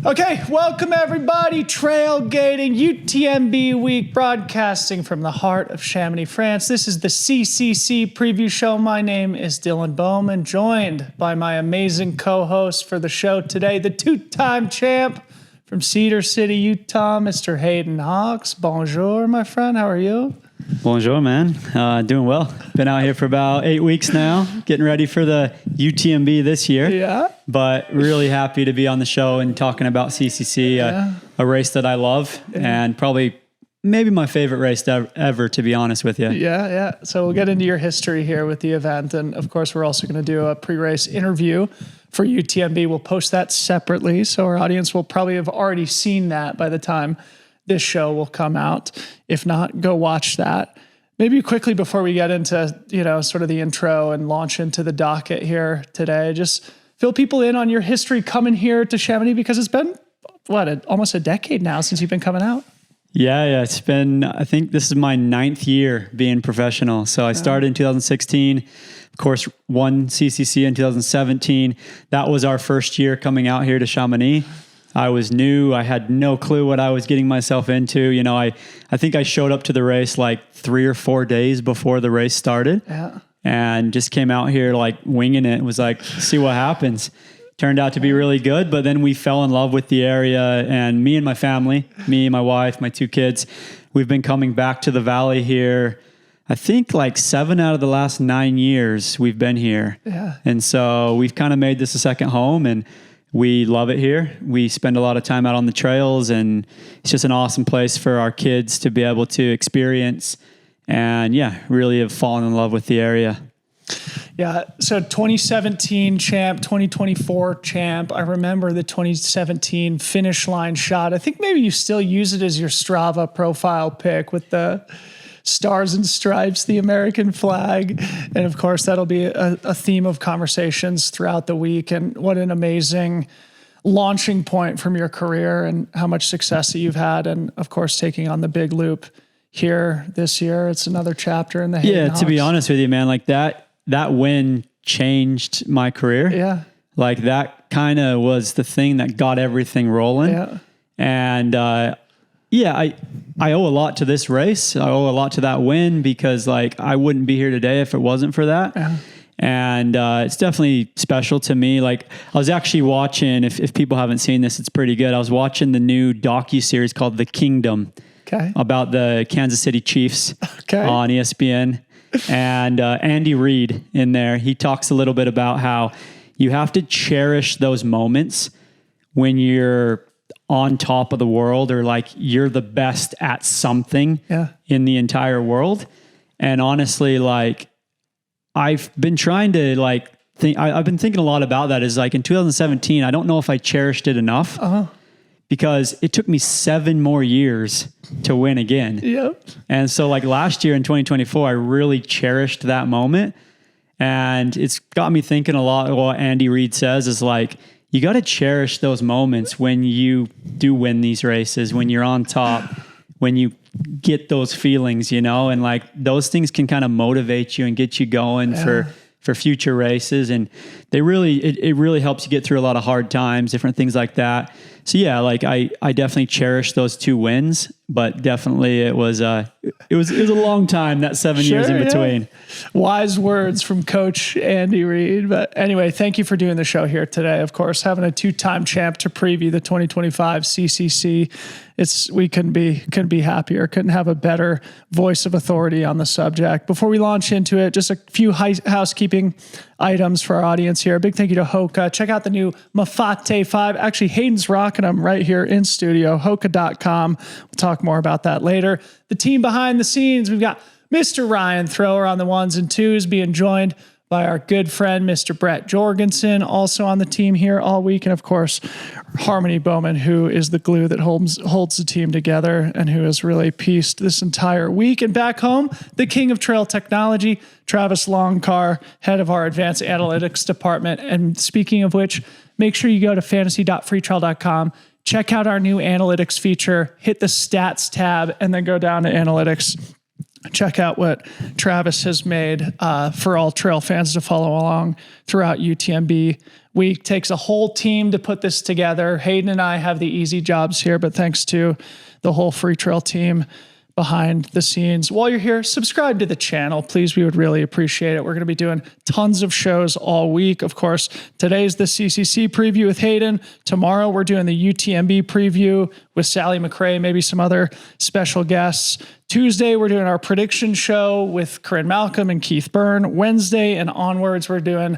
Okay, welcome everybody. Trailgating UTMB week, broadcasting from the heart of Chamonix, France. This is the CCC preview show. My name is Dylan Bowman, joined by my amazing co-host for the show today, the two-time champ from Cedar City, Utah, Mr. Hayden Hawks. Bonjour, my friend. How are you? Bonjour, man. Doing well. Been out here for about 8 weeks now, getting ready for the UTMB this year. Yeah. But really happy to be on the show and talking about CCC, a race that I love and probably maybe my favorite race ever, to be honest with you. Yeah. So we'll get into your history here with the event. And of course, we're also going to do a pre-race interview for UTMB. We'll post that separately. So our audience will probably have already seen that by the time this show will come out. If not, go watch that. Maybe quickly before we get into, sort of the intro and launch into the docket here today, just fill people in on your history coming here to Chamonix, because it's been, almost a decade now since you've been coming out. Yeah. It's been, I think this is my 9th year being professional. So I started in 2016, of course, won CCC in 2017. That was our first year coming out here to Chamonix. I was new. I had no clue what I was getting myself into. I think I showed up to the race like 3 or 4 days before the race started and just came out here like winging it. It was like, see what happens. Turned out to be really good, but then we fell in love with the area, and me and my family, me, my wife, my 2 kids, we've been coming back to the valley here. I think like 7 out of the last 9 years we've been here. Yeah. And so we've kind of made this a second home, and we love it here. We spend a lot of time out on the trails, and it's just an awesome place for our kids to be able to experience and really have fallen in love with the area. Yeah. So 2017 champ, 2024 champ. I remember the 2017 finish line shot. I think maybe you still use it as your Strava profile pic with the stars and stripes, the American flag. And of course, that'll be a theme of conversations throughout the week. And what an amazing launching point from your career and how much success that you've had. And of course, taking on the big loop here this year. It's another chapter in the Hayden Hawks. To be honest with you, man, like that win changed my career. Yeah. Like that kind of was the thing that got everything rolling. Yeah. And, I owe a lot to this race. I owe a lot to that win, because like I wouldn't be here today if it wasn't for that. Yeah. And it's definitely special to me. Like I was actually watching, if people haven't seen this, it's pretty good. I was watching the new docu-series called The Kingdom about the Kansas City Chiefs on ESPN. And Andy Reid in there, he talks a little bit about how you have to cherish those moments when you're on top of the world, or like you're the best at something in the entire world. And honestly, like I've been trying to like think, I've been thinking a lot about that. Is like in 2017, I don't know if I cherished it enough because it took me 7 more years to win again. Yep. And so like last year in 2024, I really cherished that moment, and it's got me thinking a lot. What Andy Reid says is like, you got to cherish those moments when you do win these races, when you're on top, when you get those feelings, and like those things can kind of motivate you and get you going for future races. And it really helps you get through a lot of hard times, different things like that. So like I definitely cherish those 2 wins, but definitely it was a long time, that 7 years in between. Yeah. Wise words from Coach Andy Reid. But anyway, thank you for doing the show here today. Of course, having a 2-time champ to preview the 2025 CCC. We couldn't be happier. Couldn't have a better voice of authority on the subject. Before we launch into it, just a few housekeeping items for our audience here. A big thank you to Hoka. Check out the new Mafate 5. Actually, Hayden's rocking them right here in studio, Hoka.com. We'll talk more about that later. The team behind the scenes, we've got Mr. Ryan Thrower on the 1s and 2s, being joined by our good friend, Mr. Brett Jorgensen, also on the team here all week. And of course, Harmony Bowman, who is the glue that holds the team together and who has really pieced this entire week. And back home, the king of trail technology, Travis Longcar, head of our advanced analytics department. And speaking of which, make sure you go to fantasy.freetrail.com, check out our new analytics feature, hit the stats tab, and then go down to analytics. Check out what Travis has made for all trail fans to follow along throughout UTMB week. Takes a whole team to put this together. Hayden and I have the easy jobs here, but thanks to the whole Freetrail team behind the scenes. While you're here, subscribe to the channel, please. We would really appreciate it. We're going to be doing tons of shows all week. Of course, today's the CCC preview with Hayden. Tomorrow, we're doing the UTMB preview with Sally McRae, maybe some other special guests. Tuesday, we're doing our prediction show with Corrine Malcolm and Keith Byrne. Wednesday and onwards, we're doing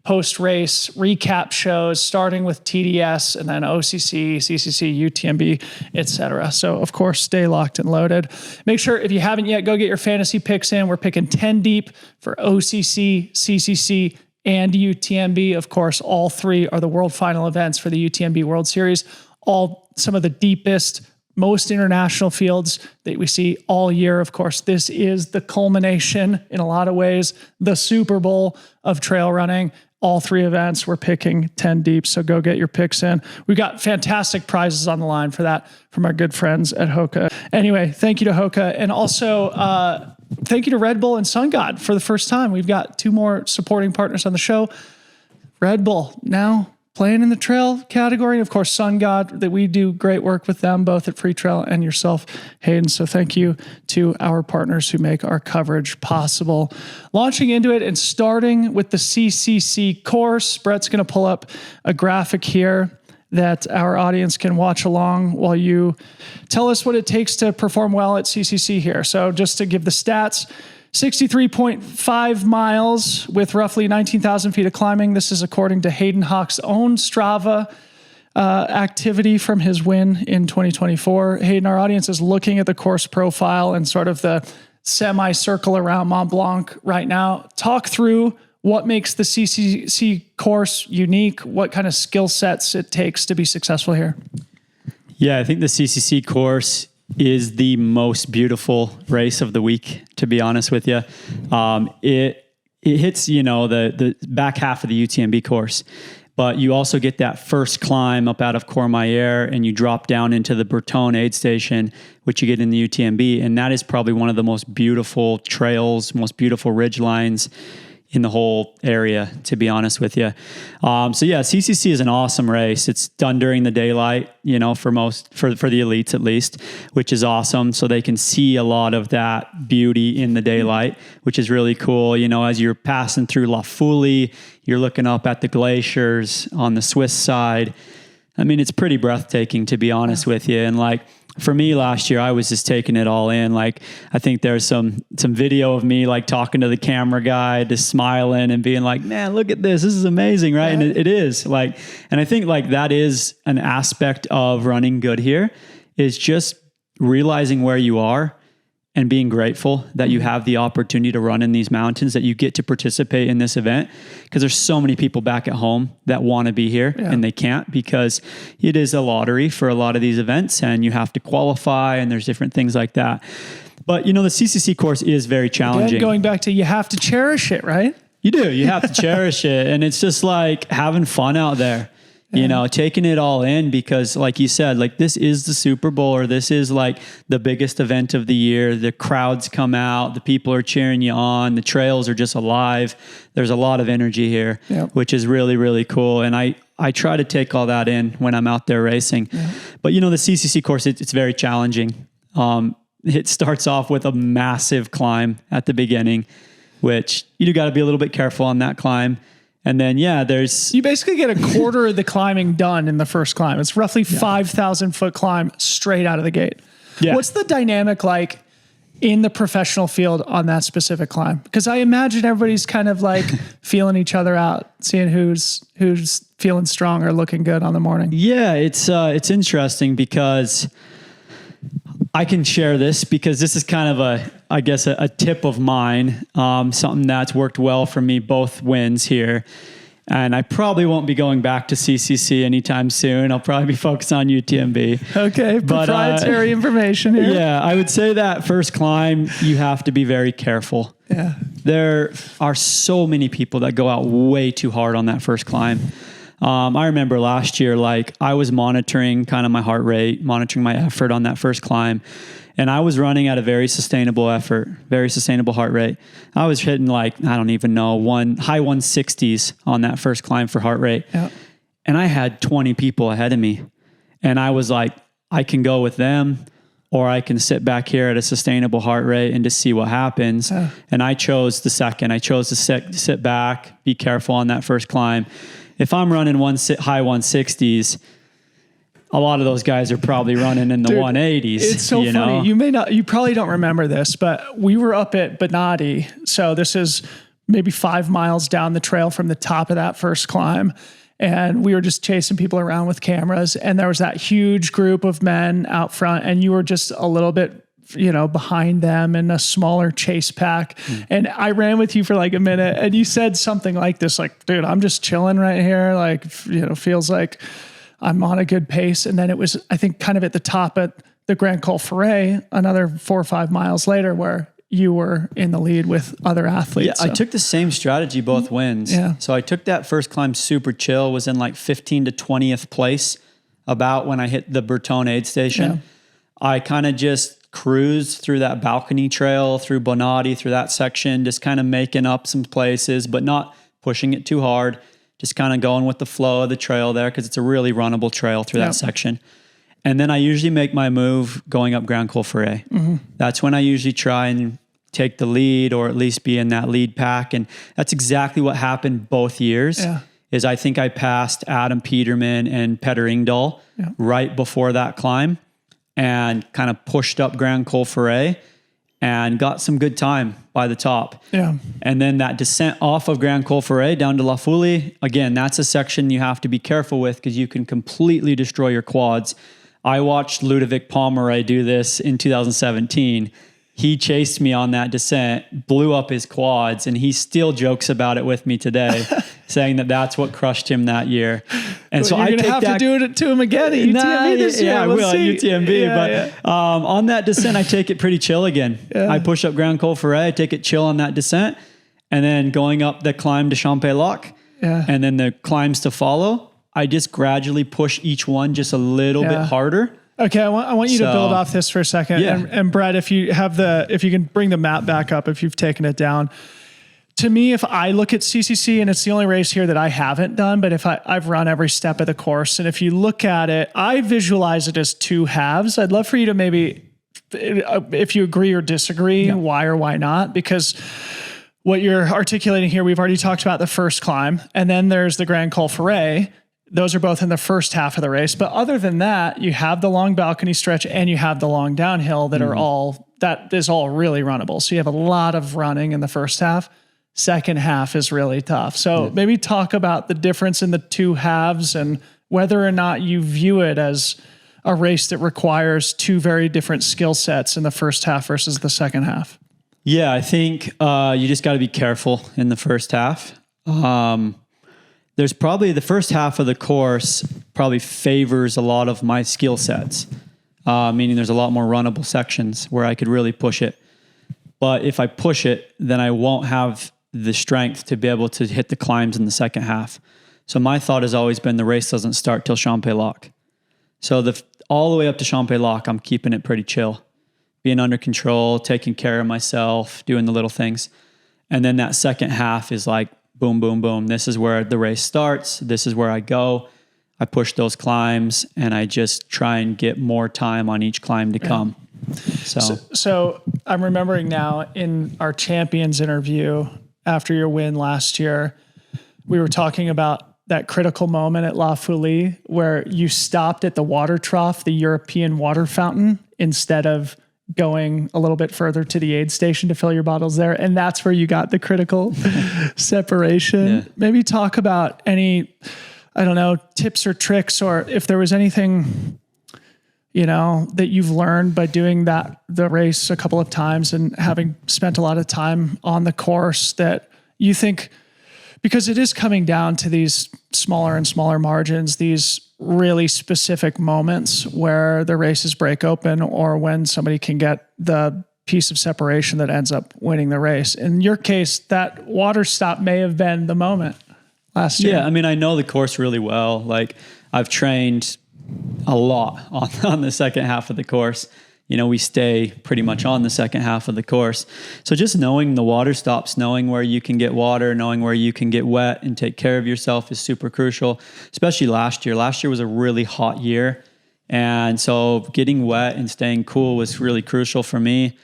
post-race recap shows, starting with TDS and then OCC, CCC, UTMB, etc. So, of course, stay locked and loaded. Make sure, if you haven't yet, go get your fantasy picks in. We're picking 10 deep for OCC, CCC, and UTMB. Of course, all three are the world final events for the UTMB World Series. All some of the deepest, most international fields that we see all year. Of course, this is the culmination, in a lot of ways, the Super Bowl of trail running. All three events, we're picking 10 deep, so go get your picks in. We've got fantastic prizes on the line for that from our good friends at Hoka. Anyway, thank you to Hoka, and also thank you to Red Bull and Sun God for the first time. We've got 2 more supporting partners on the show. Red Bull now playing in the trail category. And of course, Sun God, that we do great work with them, both at Freetrail and yourself, Hayden. So thank you to our partners who make our coverage possible. Launching into it and starting with the CCC course, Brett's going to pull up a graphic here that our audience can watch along while you tell us what it takes to perform well at CCC here. So just to give the stats, 63.5 miles with roughly 19,000 feet of climbing. This is according to Hayden Hawks' own Strava activity from his win in 2024. Hayden, our audience is looking at the course profile and sort of the semicircle around Mont Blanc right now. Talk through what makes the CCC course unique, what kind of skill sets it takes to be successful here. Yeah, I think the CCC course is the most beautiful race of the week, to be honest with you. It hits, the back half of the UTMB course, but you also get that first climb up out of Courmayeur and you drop down into the Breton aid station, which you get in the UTMB. And that is probably one of the most beautiful trails, most beautiful ridge lines in the whole area, to be honest with you. So yeah, CCC is an awesome race. It's done during the daylight, for the elites at least, which is awesome. So they can see a lot of that beauty in the daylight, which is really cool. As you're passing through La Folie, you're looking up at the glaciers on the Swiss side. I mean, it's pretty breathtaking, to be honest with you. And for me last year, I was just taking it all in. I think there's some video of me talking to the camera guy, just smiling and being like, man, look at this. This is amazing, right? Yeah. And it is and I think that is an aspect of running good here, is just realizing where you are and being grateful that you have the opportunity to run in these mountains, that you get to participate in this event, because there's so many people back at home that want to be here and they can't, because it is a lottery for a lot of these events and you have to qualify and there's different things like that. But the CCC course is very challenging. Again, going back to, you have to cherish it, right? You do. You have to cherish it. And it's just having fun out there. Taking it all in, because like you said, this is the Super Bowl, or this is the biggest event of the year. The crowds come out, the people are cheering you on, the trails are just alive. There's a lot of energy here, which is really, really cool. And I try to take all that in when I'm out there racing. Yeah. But the CCC course, it's very challenging. It starts off with a massive climb at the beginning, which you got to be a little bit careful on that climb. And then, you basically get a quarter of the climbing done in the first climb. It's roughly 5,000 foot climb straight out of the gate. Yeah. What's the dynamic like in the professional field on that specific climb? Because I imagine everybody's kind of feeling each other out, seeing who's feeling strong or looking good on the morning. Yeah, it's interesting, because I can share this, because this is kind of a tip of mine, something that's worked well for me, both wins here. And I probably won't be going back to CCC anytime soon. I'll probably be focused on UTMB. Okay, proprietary information here. Yeah, I would say that first climb, you have to be very careful. Yeah. There are so many people that go out way too hard on that first climb. I remember last year, like I was monitoring kind of my heart rate, monitoring my effort on that first climb. And I was running at a very sustainable effort, very sustainable heart rate. I was hitting like, I don't even know, high 160s on that first climb for heart rate. Yeah. And I had 20 people ahead of me. And I was like, I can go with them, or I can sit back here at a sustainable heart rate and just see what happens. And I chose the second. I chose to sit back, be careful on that first climb. If I'm running high 160s, a lot of those guys are probably running in the 180s. It's so funny. You probably don't remember this, but we were up at Dani. So this is maybe 5 miles down the trail from the top of that first climb. And we were just chasing people around with cameras. And there was that huge group of men out front, and you were just a little bit, behind them in a smaller chase pack. And I ran with you for like a minute, and you said something like this, like, dude, I'm just chilling right here. Like, feels like I'm on a good pace. And then it was, I think, kind of at the top at the Grand Col Ferret, another 4 or 5 miles later, where you were in the lead with other athletes. Yeah, so I took the same strategy both wins. Yeah. So I took that first climb super chill, was in like 15 to 20th place about when I hit the Bertone aid station. Yeah. I kind of just cruised through that balcony trail, through Bonatti, through that section, just kind of making up some places, but not pushing it too hard. Just kind of going with the flow of the trail there, because it's a really runnable trail through that section. And then I usually make my move going up Grand Col Ferret. That's when I usually try and take the lead, or at least be in that lead pack. And that's exactly what happened both years. Is I think I passed Adam Peterman and Petter Ingdahl right before that climb, and kind of pushed up Grand Col Ferret and got some good time by the top. And then that descent off of Grand Col Ferret down to La Folie, again, that's a section you have to be careful with, because you can completely destroy your quads. I watched Ludovic Pomeroy do this in 2017. He chased me on that descent, blew up his quads, and he still jokes about it with me today, saying that that's what crushed him that year. And so you're gonna have to do it to him again at UTMB this year. Yeah, I will at UTMB. On that descent, I take it pretty chill again. I push up Grand Col Ferret, I take it chill on that descent, and then going up the climb to Champ-Lac, and then the climbs to follow, I just gradually push each one just a little bit harder. Okay, I want you to build off this for a second. And Brett, if you can bring the map back up, if you've taken it down. To me, if I look at CCC, and it's the only race here that I haven't done, but if I've run every step of the course, and if you look at it, I visualize it as 2 halves. I'd love for you to maybe, if you agree or disagree, why or why not, because what you're articulating here, we've already talked about the first climb, and then there's the Grand Col Ferret. Those are both in the first half of the race. But other than that, you have the long balcony stretch and you have the long downhill that that is all really runnable. So you have a lot of running in the first half. Second half is really tough. So maybe talk about the difference in the 2 halves, and whether or not you view it as a race that requires 2 very different skill sets in the first half versus the second half. Yeah, I think you just got to be careful in the first half. There's probably the first half of the course probably favors a lot of my skill sets, meaning there's a lot more runnable sections where I could really push it. But if I push it, then I won't have the strength to be able to hit the climbs in the second half. So my thought has always been the race doesn't start till Champ-Lac. So all the way up to Champ-Lac, I'm keeping it pretty chill, being under control, taking care of myself, doing the little things. And then that second half is like, boom, boom, boom. This is where the race starts. This is where I go. I push those climbs, and I just try and get more time on each climb to come. So I'm remembering now in our champions interview after your win last year, we were talking about that critical moment at La Folie where you stopped at the water trough, the European water fountain, instead of going a little bit further to the aid station to fill your bottles there. And that's where you got the critical separation. Yeah. Maybe talk about any, I don't know, tips or tricks, or if there was anything, that you've learned by doing the race a couple of times and having spent a lot of time on the course that you think, because it is coming down to these smaller and smaller margins, these really specific moments where the races break open, or when somebody can get the piece of separation that ends up winning the race. In your case, that water stop may have been the moment. last year? Yeah, I mean, I know the course really well. Like, I've trained a lot on the second half of the course. You know, we stay pretty much on the second half of the course. So just knowing the water stops, knowing where you can get water, knowing where you can get wet and take care of yourself is super crucial, especially last year. Last year was a really hot year. And so getting wet and staying cool was really crucial for me.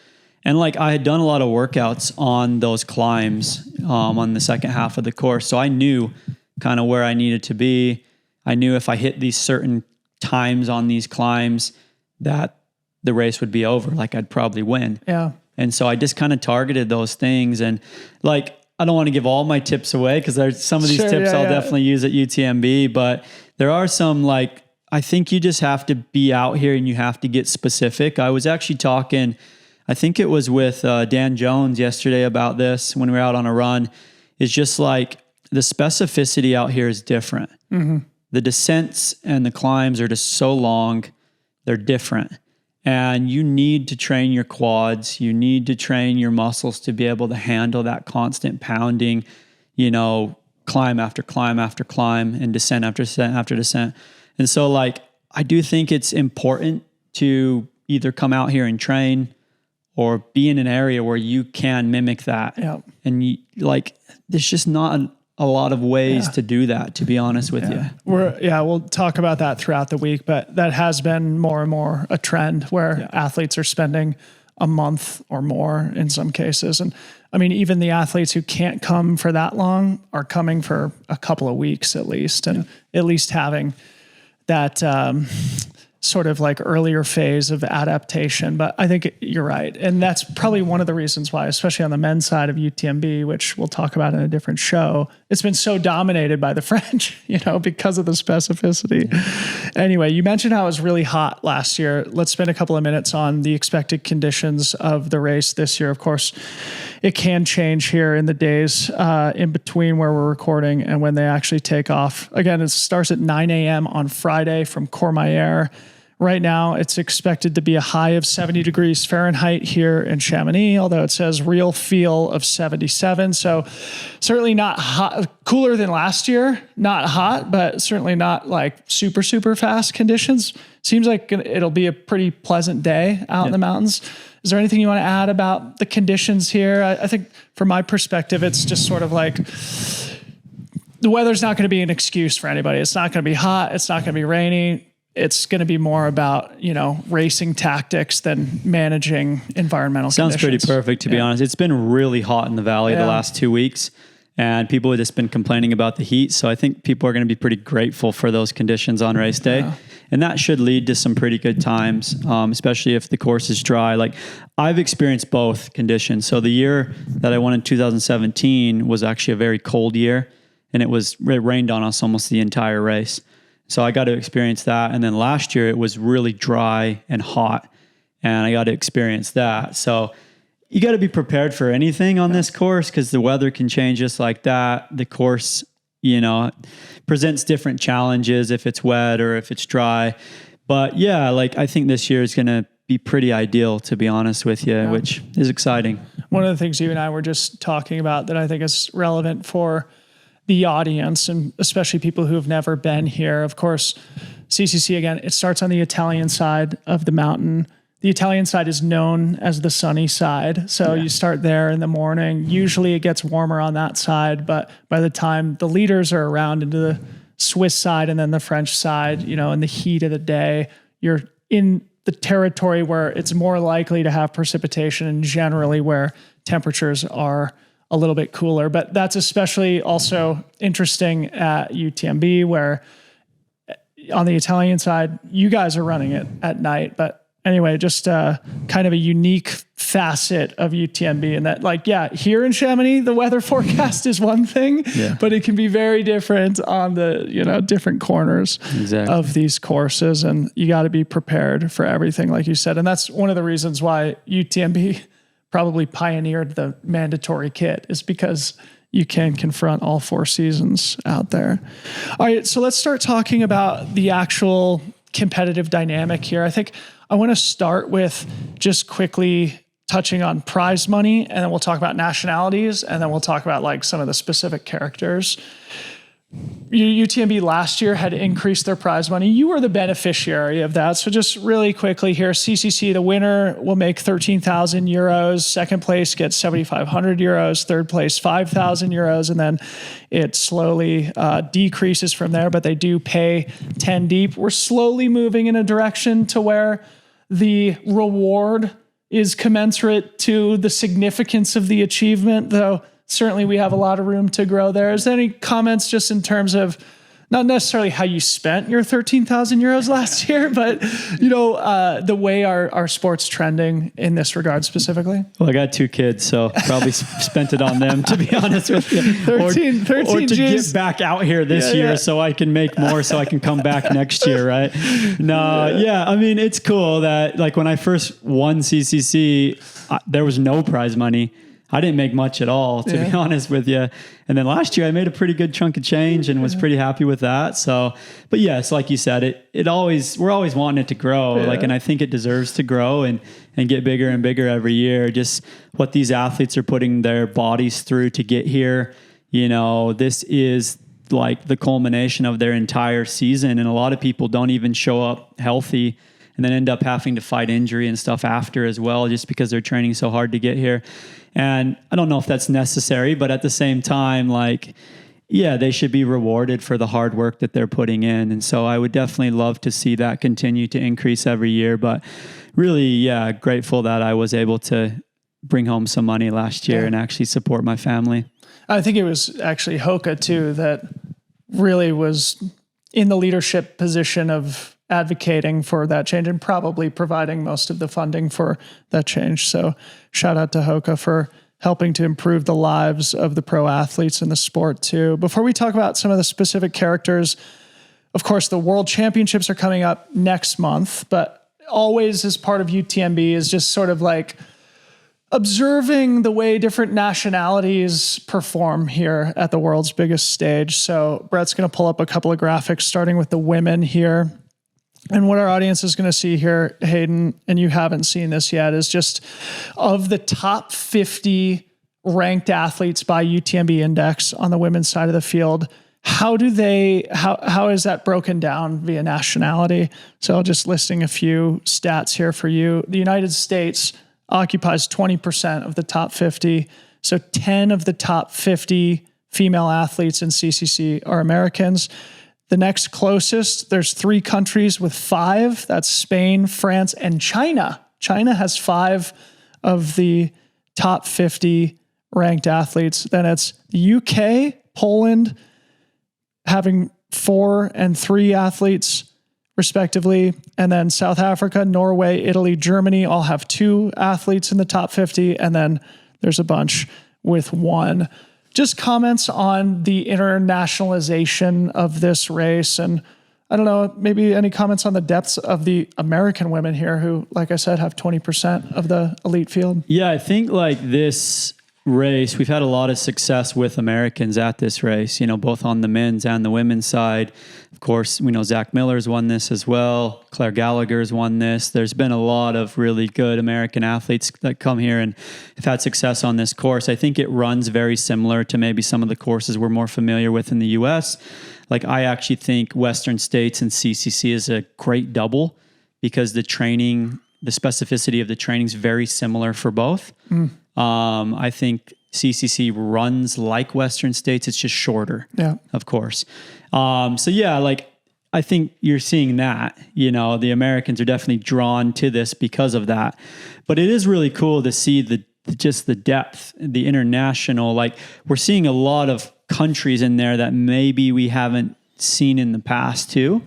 And like, I had done a lot of workouts on those climbs on the second half of the course. So I knew kind of where I needed to be. I knew if I hit these certain times on these climbs that the race would be over, like I'd probably win. Yeah. And so I just kind of targeted those things. And like, I don't want to give all my tips away because there's some of these tips I'll definitely use at UTMB, but there are some, like, I think you just have to be out here and you have to get specific. I was actually talking, I think it was with Dan Jones yesterday about this when we were out on a run. It's just like the specificity out here is different. Mm-hmm. The descents and the climbs are just so long. They're different. And you need to train your quads. You need to train your muscles to be able to handle that constant pounding, you know, climb after climb after climb and descent after descent after descent. And so like, I do think it's important to either come out here and train or be in an area where you can mimic that. Yeah. And you, like, there's just not a lot of ways to do that, to be honest with you. We'll talk about that throughout the week, but that has been more and more a trend where athletes are spending a month or more in some cases. And I mean, even the athletes who can't come for that long are coming for a couple of weeks at least, and at least having that sort of like earlier phase of adaptation. But I think you're right. And that's probably one of the reasons why, especially on the men's side of UTMB, which we'll talk about in a different show, it's been so dominated by the French, you know, because of the specificity. Anyway, you mentioned how it was really hot last year. Let's spend a couple of minutes on the expected conditions of the race this year. Of course, it can change here in the days in between where we're recording and when they actually take off. Again, it starts at 9 a.m. on Friday from Courmayeur. Right now, it's expected to be a high of 70 degrees Fahrenheit here in Chamonix, although it says real feel of 77. So certainly not hot, cooler than last year, not hot, but certainly not like super, super fast conditions. Seems like it'll be a pretty pleasant day out in the mountains. Is there anything you want to add about the conditions here? I think from my perspective, it's just sort of like the weather's not going to be an excuse for anybody. It's not going to be hot. It's not going to be rainy. It's going to be more about, you know, racing tactics than managing environmental conditions. Sounds pretty perfect, to be honest. It's been really hot in the valley the last 2 weeks, and people have just been complaining about the heat. So I think people are going to be pretty grateful for those conditions on race day. Yeah. And that should lead to some pretty good times, especially if the course is dry. Like, I've experienced both conditions. So the year that I won in 2017 was actually a very cold year, and it rained on us almost the entire race. So I got to experience that. And then last year it was really dry and hot, and I got to experience that. So you got to be prepared for anything on this course, because the weather can change just like that. The course, you know, presents different challenges if it's wet or if it's dry. But yeah, like, I think this year is going to be pretty ideal, to be honest with you, which is exciting. One of the things you and I were just talking about that I think is relevant for the audience, and especially people who have never been here. Of course, CCC, again, it starts on the Italian side of the mountain. The Italian side is known as the sunny side. So you start there in the morning. Usually it gets warmer on that side, but by the time the leaders are around into the Swiss side and then the French side, you know, in the heat of the day, you're in the territory where it's more likely to have precipitation, and generally where temperatures are a little bit cooler. But that's especially also interesting at UTMB, where on the Italian side, you guys are running it at night. But anyway, just kind of a unique facet of UTMB, and that, like, here in Chamonix, the weather forecast is one thing, but it can be very different on the, you know, different corners of these courses. And you got to be prepared for everything, like you said. And that's one of the reasons why UTMB probably pioneered the mandatory kit, is because you can confront all four seasons out there. All right, so let's start talking about the actual competitive dynamic here. I think I want to start with just quickly touching on prize money, and then we'll talk about nationalities, and then we'll talk about like some of the specific characters. UTMB last year had increased their prize money. You were the beneficiary of that. So just really quickly here, CCC, the winner will make 13,000 euros. Second place gets 7,500 euros. Third place, 5,000 euros. And then it slowly decreases from there, but they do pay 10 deep. We're slowly moving in a direction to where the reward is commensurate to the significance of the achievement, though certainly we have a lot of room to grow there. Is there any comments just in terms of not necessarily how you spent your 13,000 euros last year, but the way our sport's trending in this regard specifically? Well, I got 2 kids, so probably spent it on them, to be honest with you. 13 or to G's. get back out here this year so I can make more so I can come back next year, right? No, I mean, it's cool that like when I first won CCC, there was no prize money. I didn't make much at all, to be honest with you. And then last year I made a pretty good chunk of change and was pretty happy with that. So, but yes, like you said, we're always wanting it to grow. And I think it deserves to grow and get bigger and bigger every year. Just what these athletes are putting their bodies through to get here. This is like the culmination of their entire season. And a lot of people don't even show up healthy and then end up having to fight injury and stuff after as well, just because they're training so hard to get here. And I don't know if that's necessary, but at the same time, they should be rewarded for the hard work that they're putting in. And so I would definitely love to see that continue to increase every year. But really, grateful that I was able to bring home some money last year and actually support my family. I think it was actually Hoka too that really was in the leadership position of advocating for that change and probably providing most of the funding for that change. So shout out to Hoka for helping to improve the lives of the pro athletes in the sport too. Before we talk about some of the specific characters, of course, the World Championships are coming up next month, but always as part of UTMB is just sort of like observing the way different nationalities perform here at the world's biggest stage. So Brett's going to pull up a couple of graphics starting with the women here. And what our audience is going to see here, Hayden, and you haven't seen this yet, is just of the top 50 ranked athletes by UTMB index on the women's side of the field. How is that broken down via nationality? So just listing a few stats here for you. The United States occupies 20% of the top 50. So 10 of the top 50 female athletes in CCC are Americans. The next closest, there's 3 countries with 5. That's Spain, France, and China. China has 5 of the top 50 ranked athletes. Then it's the UK, Poland, having 4 and 3 athletes respectively. And then South Africa, Norway, Italy, Germany all have 2 athletes in the top 50. And then there's a bunch with 1. Just comments on the internationalization of this race. And I don't know, maybe any comments on the depths of the American women here who, like I said, have 20% of the elite field. Yeah, I think like this race, we've had a lot of success with Americans at this race, both on the men's and the women's side. Of course, we know Zach Miller's won this as well. Claire Gallagher's won this. There's been a lot of really good American athletes that come here and have had success on this course. I think it runs very similar to maybe some of the courses we're more familiar with in the US. Like I actually think Western States and CCC is a great double because the specificity of the training is very similar for both. I think CCC runs like Western States. It's just shorter, of course. I think you're seeing that, the Americans are definitely drawn to this because of that. But it is really cool to see the depth, the international, we're seeing a lot of countries in there that maybe we haven't seen in the past too.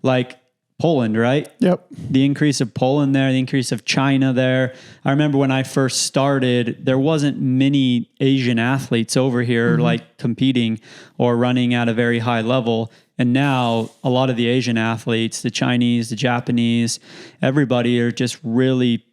Like Poland, right? Yep. The increase of Poland there, the increase of China there. I remember when I first started, there wasn't many Asian athletes over here competing or running at a very high level. And now a lot of the Asian athletes, the Chinese, the Japanese, everybody are just really,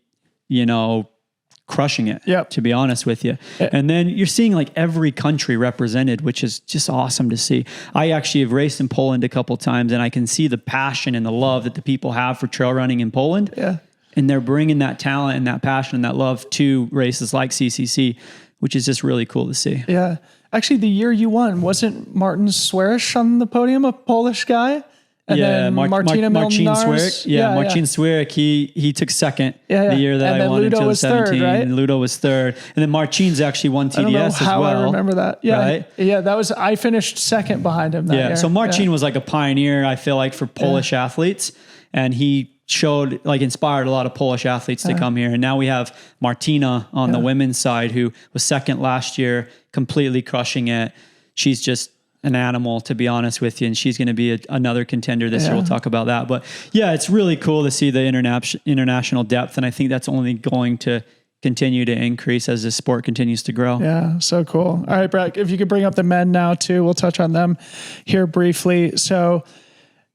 crushing it, to be honest with you. And then you're seeing every country represented, which is just awesome to see. I actually have raced in Poland a couple times and I can see the passion and the love that the people have for trail running in Poland. Yeah. And they're bringing that talent and that passion and that love to races like CCC, which is just really cool to see. Yeah. actually the year you won, wasn't Martin Swearish on the podium, a Polish guy? And then Marcin Swearick. Yeah, Marcin Swearick. He took second the year that I won in 2017. Third, right? And Ludo was third. And then Marcin's actually won TDS as well. I don't know how I remember that. Yeah, right? Yeah, I finished second behind him that year. So Marcin was like a pioneer, I feel like, for Polish athletes. And he inspired a lot of Polish athletes to come here. And now we have Martina on the women's side, who was second last year, completely crushing it. She's just an animal, to be honest with you, and she's going to be another contender this year. We'll talk about that. But yeah, it's really cool to see the international depth, and I think that's only going to continue to increase as the sport continues to grow. Yeah, so cool. All right, Brett, if you could bring up the men now too, we'll touch on them here briefly. So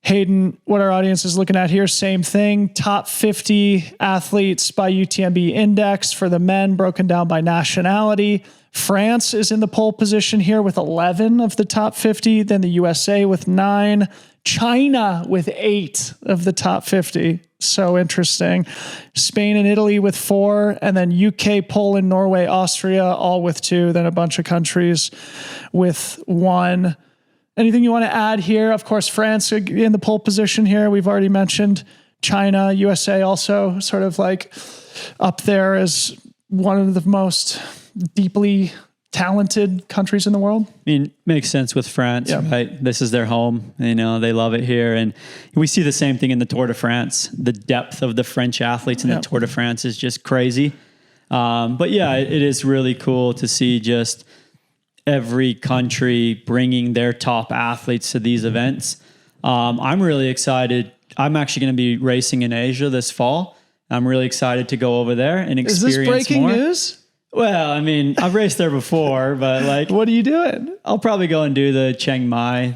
Hayden, what our audience is looking at here, same thing. Top 50 athletes by UTMB index for the men, broken down by nationality. France is in the pole position here with 11 of the top 50. Then the USA with 9. China with 8 of the top 50. So interesting. Spain and Italy with 4. And then UK, Poland, Norway, Austria, all with 2. Then a bunch of countries with 1. Anything you want to add here? Of course, France in the pole position here. We've already mentioned China, USA also sort of like up there as one of the most deeply talented countries in the world. I mean, makes sense with France, right? This is their home. You know, they love it here. And we see the same thing in the Tour de France. The depth of the French athletes in the Tour de France is just crazy. But yeah, it is really cool to see just every country bringing their top athletes to these events. I'm really excited. I'm actually going to be racing in Asia this fall. I'm really excited to go over there and experience more. Is this breaking news? Well, I mean, I've raced there before, but like, what are you doing? I'll probably go and do the Chiang Mai,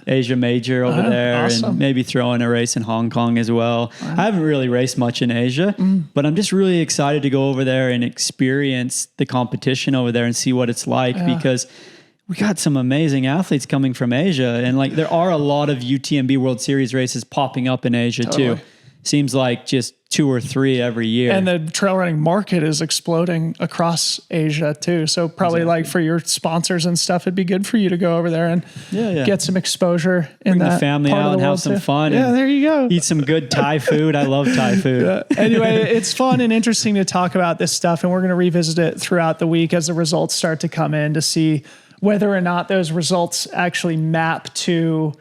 Asia Major over there, and maybe throw in a race in Hong Kong as well. I haven't really raced much in Asia, but I'm just really excited to go over there and experience the competition over there and see what it's like because we got some amazing athletes coming from Asia. And like, there are a lot of UTMB World Series races popping up in Asia too. Seems like just 2 or 3 every year. And the trail running market is exploding across Asia too. So probably like for your sponsors and stuff, it'd be good for you to go over there and get some exposure in that the family part out of the and have world some too. fun. Yeah, there you go. Eat some good Thai food. I love Thai food. Anyway, it's fun and interesting to talk about this stuff, and we're going to revisit it throughout the week as the results start to come in to see whether or not those results actually map to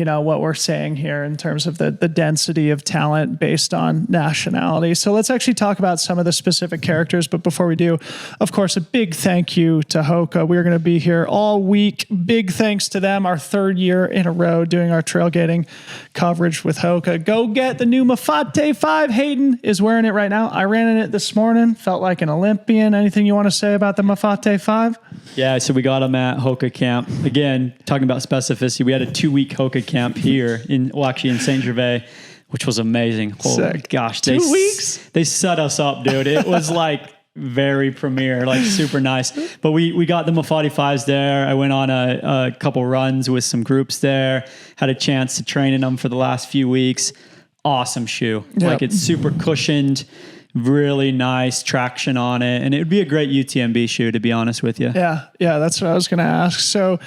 what we're saying here in terms of the density of talent based on nationality. So let's actually talk about some of the specific characters. But before we do, of course, a big thank you to Hoka. We're going to be here all week. Big thanks to them. Our 3rd year in a row doing our trailgating coverage with Hoka. Go get the new Mafate 5. Hayden is wearing it right now. I ran in it this morning. Felt like an Olympian. Anything you want to say about the Mafate 5? Yeah, so we got them at Hoka camp. Again, talking about specificity, we had a 2-week Hoka camp here in St. Gervais, which was amazing. Holy gosh. 2 weeks? They set us up, dude. It was like very premier, like super nice. But we got the Mafate 5s there. I went on a couple runs with some groups there, had a chance to train in them for the last few weeks. Awesome shoe. Yep. Like it's super cushioned. Really nice traction on it. And it would be a great UTMB shoe, to be honest with you. Yeah, that's what I was going to ask. So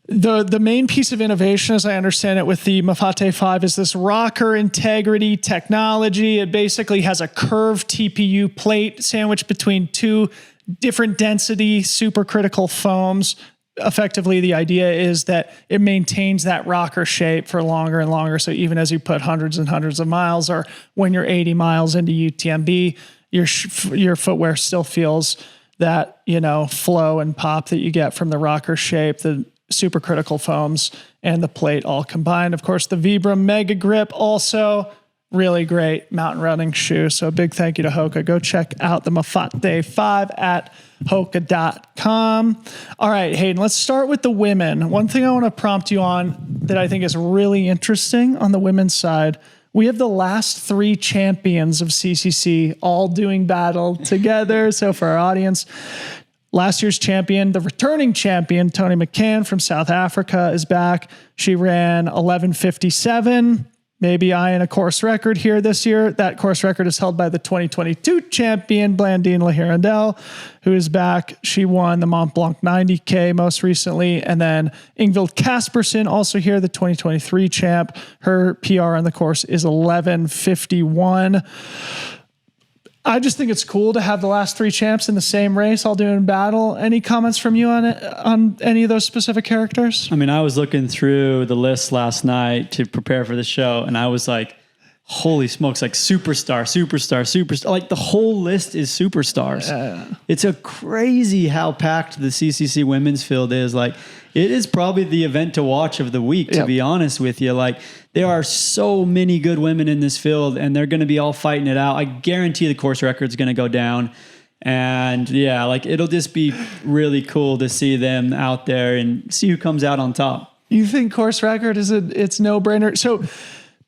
the main piece of innovation, as I understand it, with the Mafate 5 is this rocker integrity technology. It basically has a curved TPU plate sandwiched between 2 different density supercritical foams. Effectively, the idea is that it maintains that rocker shape for longer and longer. So even as you put hundreds and hundreds of miles, or when you're 80 miles into UTMB, your footwear still feels that, flow and pop that you get from the rocker shape, the supercritical foams, and the plate all combined. Of course, the Vibram Mega Grip also really great mountain running shoe. So a big thank you to Hoka. Go check out the Mafate 5 at Hoka.com. All right, Hayden, let's start with the women. One thing I want to prompt you on that I think is really interesting on the women's side, we have the last 3 champions of CCC all doing battle together. So for our audience, last year's champion, the returning champion, Tony McCann from South Africa, is back. She ran 11:57. maybe eyeing a course record here this year. That course record is held by the 2022 champion, Blandine Lahirandel, who is back. She won the Mont Blanc 90K most recently. And then Ingvild Kaspersen, also here, the 2023 champ. Her PR on the course is 11:51. I just think it's cool to have the last three champs in the same race all doing battle. Any comments from you on any of those specific characters? I mean, I was looking through the list last night to prepare for the show, and I was like, holy smokes, like superstar. Like the whole list is superstars. It's a crazy how packed the CCC women's field is. Like, it is probably the event to watch of the week, to be honest with you. Like, there are so many good women in this field, and they're going to be all fighting it out. I guarantee the course record's going to go down. And yeah, like, it'll just be really cool to see them out there and see who comes out on top. You think course record it's no brainer? So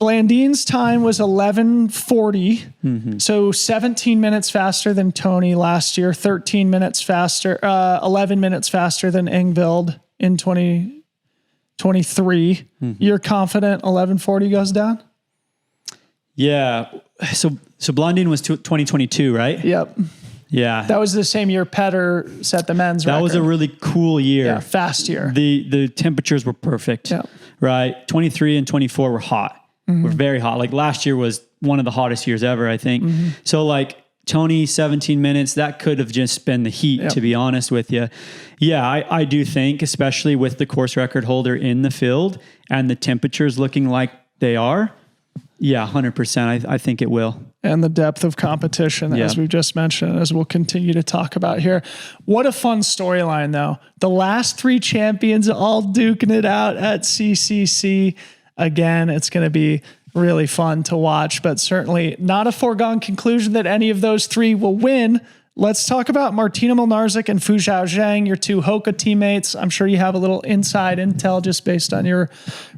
Blandine's time was 11:40. So 17 minutes faster than Tony last year, 13 minutes faster, 11 minutes faster than Ingvild in 2023. You're confident 11:40 goes down? Yeah. So Blandine was 2022, right? Yep. Yeah. That was the same year Petter set the men's record. That was a really cool year. Yeah, fast year. The temperatures were perfect. Yeah. Right? 23 and 24 were hot. Were very hot. Like, last year was one of the hottest years ever, I think. So like Tony, 17 minutes, that could have just been the heat, to be honest with you. Yeah, I do think, especially with the course record holder in the field and the temperatures looking like they are, 100%. I think it will. And the depth of competition, as we've just mentioned, as we'll continue to talk about here. What a fun storyline, though. The last three champions all duking it out at CCC. Again, it's going to be really fun to watch, but certainly not a foregone conclusion that any of those three will win. Let's talk about Martina Molnarczyk and Fuzhou Zhang, your two Hoka teammates. I'm sure you have a little inside intel just based on your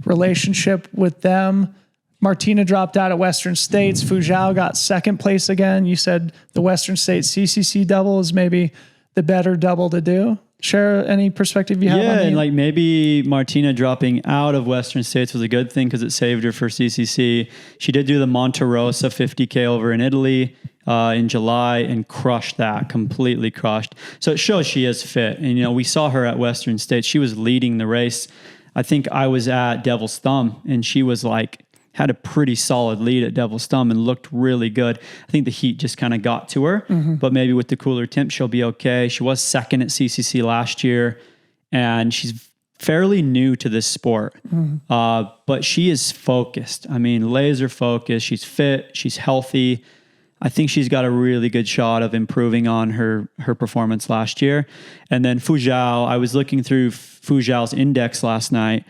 relationship with them. Martina dropped out at Western States. Fuzhou got second place again. You said the Western States CCC double is maybe the better double to do. Share any perspective you have on that? And like, maybe Martina dropping out of Western States was a good thing because it saved her for CCC. She did do the Monte Rosa 50K over in Italy in July and crushed that, completely crushed. So it shows she is fit. And, we saw her at Western States. She was leading the race. I think I was at Devil's Thumb, and she was like, had a pretty solid lead at Devil's Thumb and looked really good. I think the heat just kind of got to her, but maybe with the cooler temp, she'll be okay. She was second at CCC last year, and she's fairly new to this sport, but she is focused. I mean, laser focused. She's fit. She's healthy. I think she's got a really good shot of improving on her performance last year. And then Fuzhou, I was looking through Fuzhou's index last night.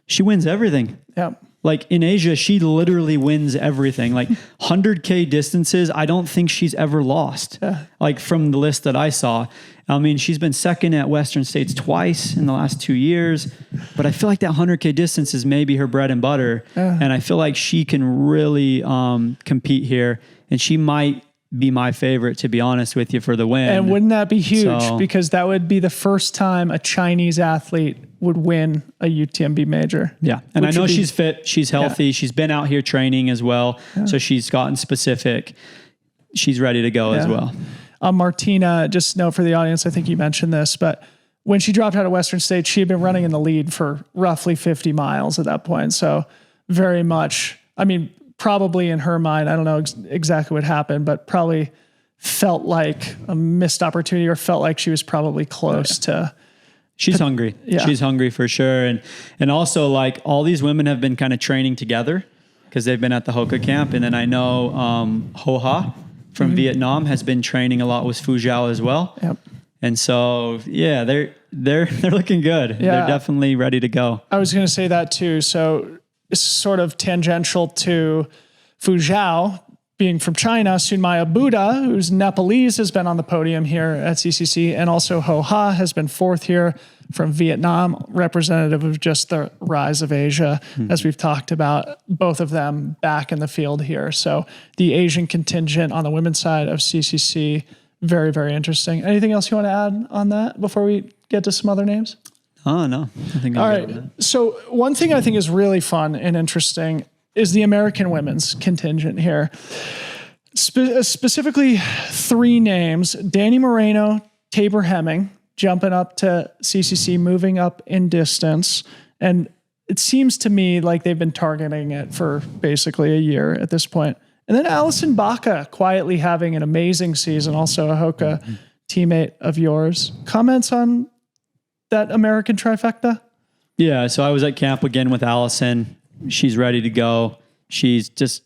She wins everything. Yep. Like, in Asia, she literally wins everything. Like 100K distances, I don't think she's ever lost. Like, from the list that I saw. I mean, she's been second at Western States twice in the last 2 years, but I feel like that 100K distance is maybe her bread and butter. And I feel like she can really compete here, and she might be my favorite, to be honest with you, for the win. And wouldn't that be huge? Because that would be the first time a Chinese athlete would win a UTMB major. Yeah. And I know she's fit. She's healthy. She's been out here training as well. So she's gotten specific. She's ready to go as well. Martina, just note for the audience, I think you mentioned this, but when she dropped out of Western States, she had been running in the lead for roughly 50 miles at that point. So very much, I mean, probably in her mind, I don't know exactly what happened, but probably felt like a missed opportunity or felt like she was probably close to. She's hungry. Yeah. She's hungry for sure. And also, like, all these women have been kind of training together because they've been at the Hoka camp. And then I know Hoka from Vietnam has been training a lot with Fuzhou as well. Yep. And so, yeah, they're looking good. Yeah. They're definitely ready to go. I was going to say that too. So it's sort of tangential to Fuzhou being from China. Sunmaya Buddha, who's Nepalese, has been on the podium here at CCC, and also Hoka has been fourth here from Vietnam, representative of just the rise of Asia, as we've talked about, both of them back in the field here. So the Asian contingent on the women's side of CCC, very, very interesting. Anything else you want to add on that before we get to some other names? Oh, no. I think all right. So one thing I think is really fun and interesting is the American women's contingent here. Specifically, 3 names: Dani Moreno, Tabor Hemming, jumping up to CCC, moving up in distance. And it seems to me like they've been targeting it for basically a year at this point. And then Allison Baca quietly having an amazing season, also a Hoka teammate of yours. Comments on that American trifecta? Yeah, so I was at camp again with Allison. She's ready to go. She's just,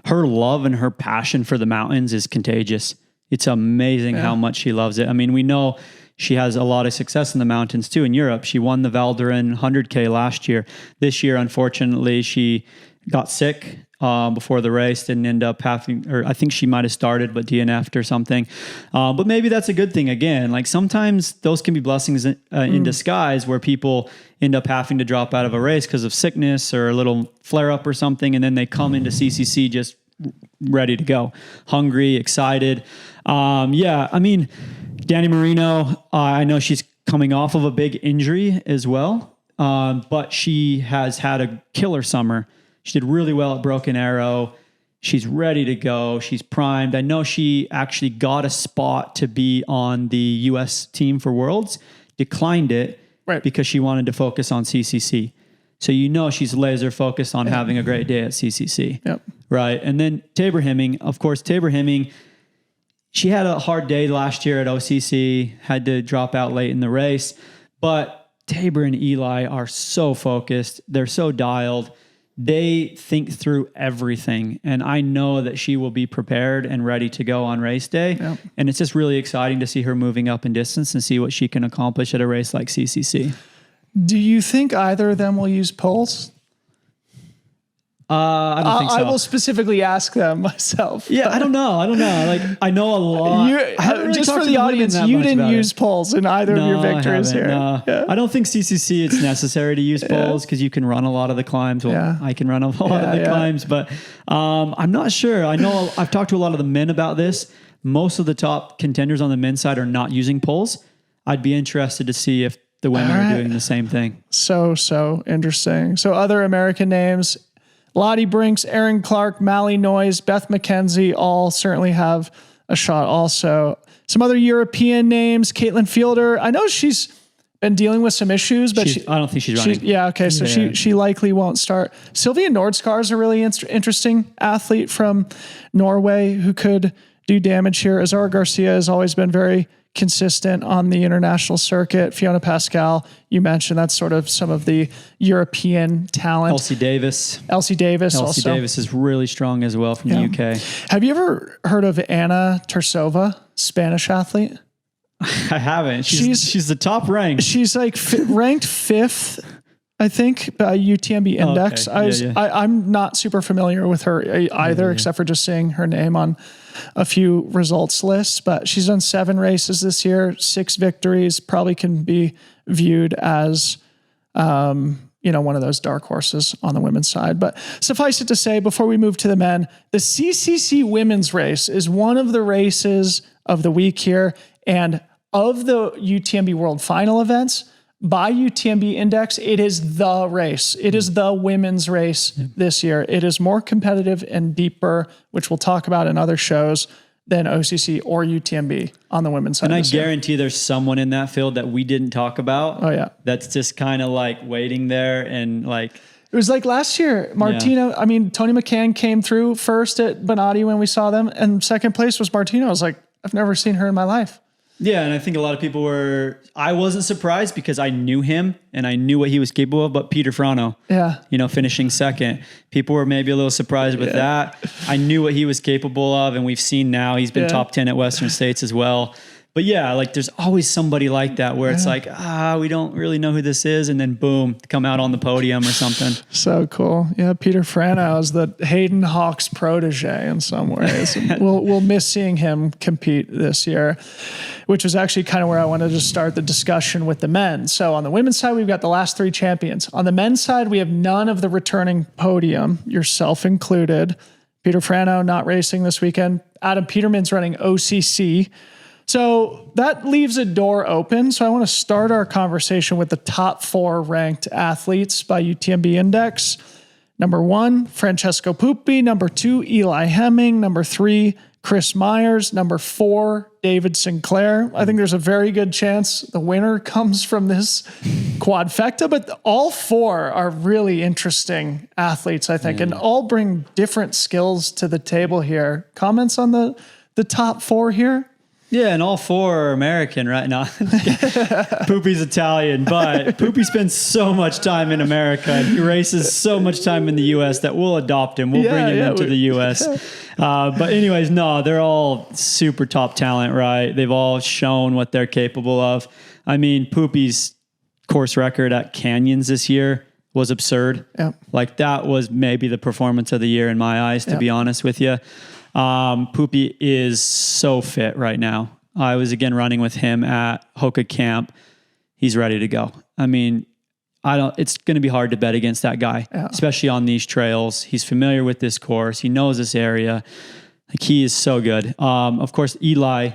her love and her passion for the mountains is contagious. It's amazing how much she loves it. I mean, we know she has a lot of success in the mountains too in Europe. She won the Val d'Aran 100K last year. This year, unfortunately, she got sick before the race, didn't end up having, or I think she might have started, but DNF'd or something. But maybe that's a good thing again. Like sometimes those can be blessings in disguise, where people end up having to drop out of a race because of sickness or a little flare up or something. And then they come into CCC just ready to go, hungry, excited. Yeah, I mean, Dani Moreno, I know she's coming off of a big injury as well, but she has had a killer summer. She did really well at Broken Arrow. She's ready to go. She's primed. I know she actually got a spot to be on the U.S. team for Worlds, declined it because she wanted to focus on CCC. So you know she's laser focused on having a great day at CCC. Yep. Right. And then Tabor Hemming, of course, Tabor Hemming, she had a hard day last year at OCC, had to drop out late in the race. But Tabor and Eli are so focused. They're so dialed. They think through everything. And I know that she will be prepared and ready to go on race day. Yep. And it's just really exciting to see her moving up in distance and see what she can accomplish at a race like CCC. Do you think either of them will use poles? I don't think so. I will specifically ask them myself. Yeah, I don't know. Like, I know a lot. Really just for the audience, you didn't use poles in either of your victories here. No. Yeah. I don't think CCC it's necessary to use poles because you can run a lot of the climbs. Well, I can run a lot of the climbs, but I'm not sure. I know I've talked to a lot of the men about this. Most of the top contenders on the men's side are not using poles. I'd be interested to see if the women are doing the same thing. So interesting. So other American names: Lottie Brinks, Erin Clark, Mally Noyes, Beth McKenzie, all certainly have a shot also. Some other European names: Caitlin Fielder. I know she's been dealing with some issues, but I don't think she's running. So she likely won't start. Sylvia Nordskar is a really interesting athlete from Norway who could do damage here. Azara Garcia has always been very consistent on the international circuit. Fiona Pascal, you mentioned, that's sort of some of the European talent. Elsie Davis also. Davis is really strong as well from the UK. Have you ever heard of Anna Tersova, Spanish athlete? I haven't. She's the top ranked. She's like ranked 5th, I think, by UTMB Index. Okay. I'm not super familiar with her either, except for just seeing her name on a few results lists, but she's done 7 races this year, 6 victories, probably can be viewed as, one of those dark horses on the women's side. But suffice it to say, before we move to the men, the CCC women's race is one of the races of the week here. And of the UTMB World Final events, by UTMB Index, it is the race. It is the women's race this year. It is more competitive and deeper, which we'll talk about in other shows, than OCC or UTMB on the women's side. And I guarantee there's someone in that field that we didn't talk about. Oh, yeah. That's just kind of like waiting there and like... It was like last year, Martino. Yeah. I mean, Tony McCann came through first at Bonatti when we saw them, and second place was Martino. I was like, I've never seen her in my life. Yeah, and I think a lot of people were... I wasn't surprised because I knew him and I knew what he was capable of, but Peter Frano, finishing second. People were maybe a little surprised with that. I knew what he was capable of, and we've seen now he's been top 10 at Western States as well. But yeah, like there's always somebody like that where it's like, we don't really know who this is. And then boom, come out on the podium or something. So cool. Yeah. Peter Frano is the Hayden Hawks protege in some ways. we'll miss seeing him compete this year, which was actually kind of where I wanted to start the discussion with the men. So on the women's side, we've got the last 3 champions. On the men's side, we have none of the returning podium, yourself included. Peter Frano not racing this weekend. Adam Peterman's running OCC. So that leaves a door open. So I want to start our conversation with the top 4 ranked athletes by UTMB Index. Number 1, Francesco Pupi. Number 2, Eli Hemming. Number 3, Chris Myers. Number 4, David Sinclair. I think there's a very good chance the winner comes from this quadfecta, but all 4 are really interesting athletes, I think, and all bring different skills to the table here. Comments on the top 4 here? Yeah, and all 4 are American right now. Poopy's Italian, but Poopy spends so much time in America and he races so much time in the U.S. that we'll adopt him. We'll bring him into the U.S. But anyways, no, they're all super top talent, right? They've all shown what they're capable of. I mean, Poopy's course record at Canyons this year was absurd. Yep. Like that was maybe the performance of the year in my eyes, to be honest with you. Poopy is so fit right now. I was again running with him at Hoka camp. He's ready to go. I mean, it's going to be hard to bet against that guy, especially on these trails. He's familiar with this course. He knows this area. Like he is so good. Of course, Eli,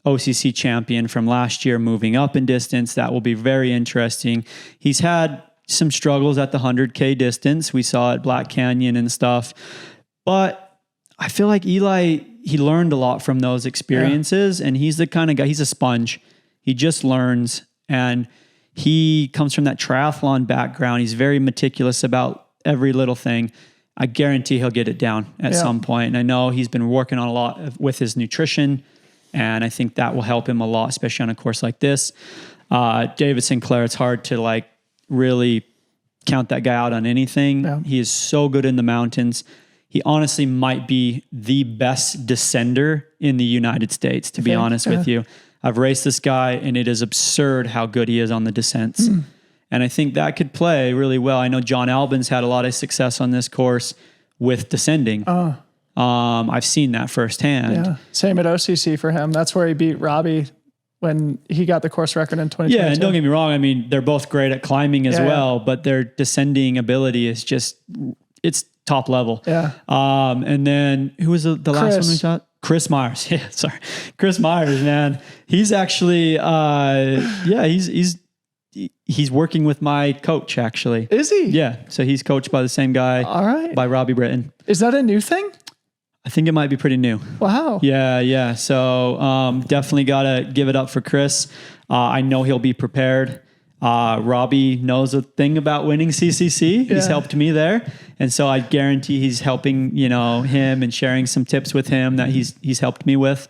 OCC champion from last year, moving up in distance. That will be very interesting. He's had some struggles at the 100K distance. We saw at Black Canyon and stuff, but I feel like Eli, he learned a lot from those experiences and he's the kind of guy, he's a sponge. He just learns and he comes from that triathlon background. He's very meticulous about every little thing. I guarantee he'll get it down at some point. And I know he's been working on a lot with his nutrition and I think that will help him a lot, especially on a course like this. David Sinclair, it's hard to like really count that guy out on anything. Yeah. He is so good in the mountains. He honestly might be the best descender in the United States, to be honest with you. I've raced this guy and it is absurd how good he is on the descents. And I think that could play really well. I know John Albin's had a lot of success on this course with descending. I've seen that firsthand. Yeah. Same at OCC for him. That's where he beat Robbie when he got the course record in 2022. Yeah, and don't get me wrong. I mean, they're both great at climbing as well, but their descending ability is just, it's top level. Yeah. And then who was the last one we shot? Chris Myers. Yeah, sorry. Chris Myers, man. He's actually, he's working with my coach actually. Is he? Yeah. So he's coached by the same guy. All right. By Robbie Britton. Is that a new thing? I think it might be pretty new. Wow. Yeah. So definitely got to give it up for Chris. I know he'll be prepared. Robbie knows a thing about winning CCC. He's helped me there. And so I guarantee he's helping, him and sharing some tips with him that he's helped me with.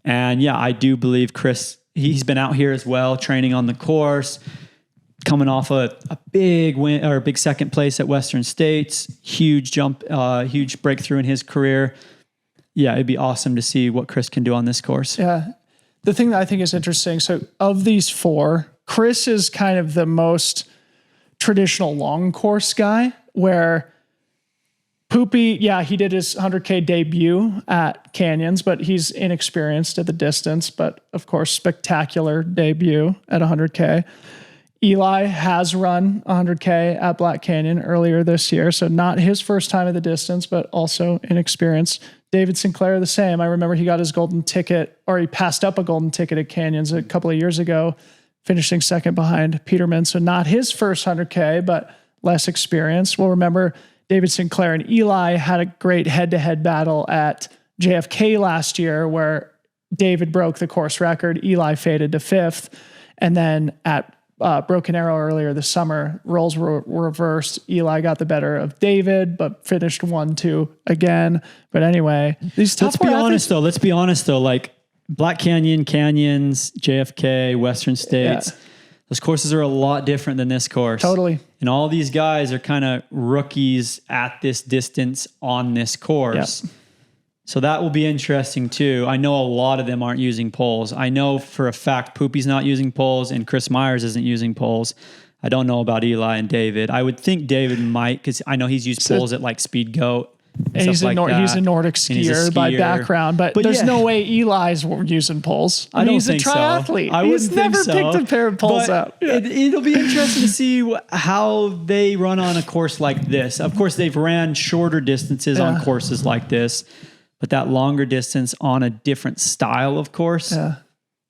And yeah, I do believe Chris, he's been out here as well, training on the course, coming off a big win or a big second place at Western States, huge jump, huge breakthrough in his career. Yeah, it'd be awesome to see what Chris can do on this course. Yeah. The thing that I think is interesting, so of these 4, Chris is kind of the most traditional long course guy where Poopy, he did his 100K debut at Canyons, but he's inexperienced at the distance, but of course, spectacular debut at 100K. Eli has run 100K at Black Canyon earlier this year, so not his first time at the distance, but also inexperienced. David Sinclair, the same. I remember he got his golden ticket, or he passed up a golden ticket at Canyons a couple of years ago, finishing second behind Peterman. So not his first 100K, but less experience. We'll remember David Sinclair and Eli had a great head-to-head battle at JFK last year where David broke the course record. Eli faded to 5th. And then at Broken Arrow earlier this summer, roles were reversed. Eli got the better of David, but finished 1-2 again. But anyway, these top Let's be honest though. Like Black Canyon, Canyons, JFK, Western States, those courses are a lot different than this course. Totally. And all these guys are kind of rookies at this distance on this course. Yep. So that will be interesting too. I know a lot of them aren't using poles. I know for a fact Poopy's not using poles and Chris Myers isn't using poles. I don't know about Eli and David. I would think David might, because I know he's used poles at like Speed Goat. And he's a Nordic skier by background, but there's no way Eli's using poles. I don't he's think a triathlete. So. He's never picked a pair of poles up. Yeah. It'll be interesting to see how they run on a course like this. Of course, they've ran shorter distances on courses like this, but that longer distance on a different style of course,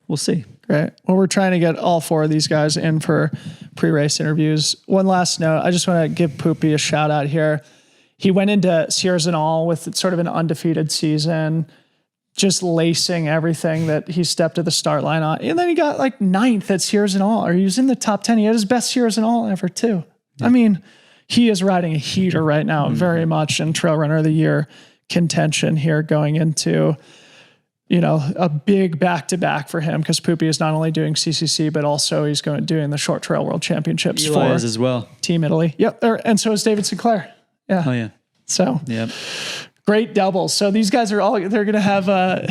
we'll see. Great. Well, we're trying to get all 4 of these guys in for pre-race interviews. One last note, I just want to give Poopy a shout out here. he went into Sierra Zinal with sort of an undefeated season, just lacing everything that he stepped to the start line on. And then he got like 9th at Sierra Zinal, or he was in the top 10. He had his best Sierra Zinal ever too. Yeah. I mean, he is riding a heater right now, very much in Trail Runner of the Year contention here going into, a big back-to-back for him, because Poopy is not only doing CCC, but also he's doing the Short Trail World Championships Eli is as well. Team Italy. Yep. And so is David Sinclair. Yeah. Oh yeah. So yep. Great doubles. So these guys they're going to have a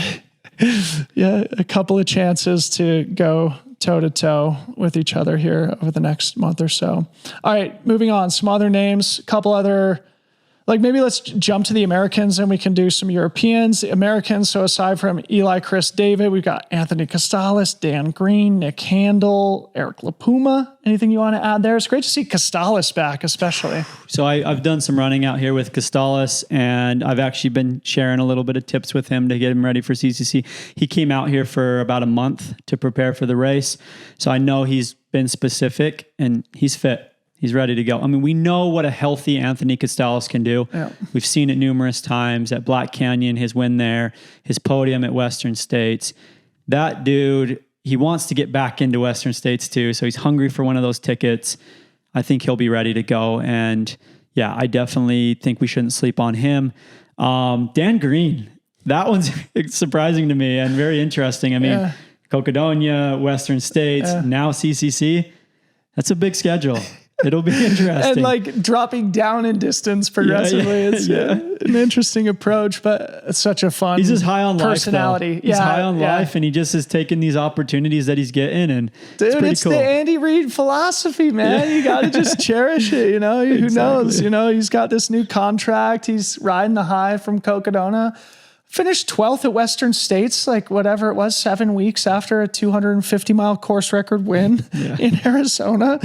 couple of chances to go toe to toe with each other here over the next month or so. All right, moving on. Some other names, a couple other, maybe let's jump to the Americans and we can do some Europeans. Americans, so aside from Eli, Chris, David, we've got Anthony Costales, Dan Green, Nick Handel, Eric LaPuma. Anything you want to add there? It's great to see Costales back, especially. So I've done some running out here with Costales, and I've actually been sharing a little bit of tips with him to get him ready for CCC. He came out here for about a month to prepare for the race. So I know he's been specific and he's fit. He's ready to go. I mean, we know what a healthy Anthony Costales can do. Yeah. We've seen it numerous times at Black Canyon, his win there, his podium at Western States. That dude, he wants to get back into Western States too. So he's hungry for one of those tickets. I think he'll be ready to go. And yeah, I definitely think we shouldn't sleep on him. Dan Green, that one's surprising to me and very interesting. I mean, Cocodona, Western States, now CCC. That's a big schedule. It'll be interesting. And dropping down in distance progressively. It's an interesting approach, but it's such a fun He's just high on personality. Life, he's high on life, and he just is taking these opportunities that he's getting. And dude, it's cool. The Andy Reid philosophy, man. You got to just cherish it. Who knows? He's got this new contract. He's riding the high from Cocodona. Finished 12th at Western States, whatever it was, 7 weeks after a 250-mile course record win in Arizona.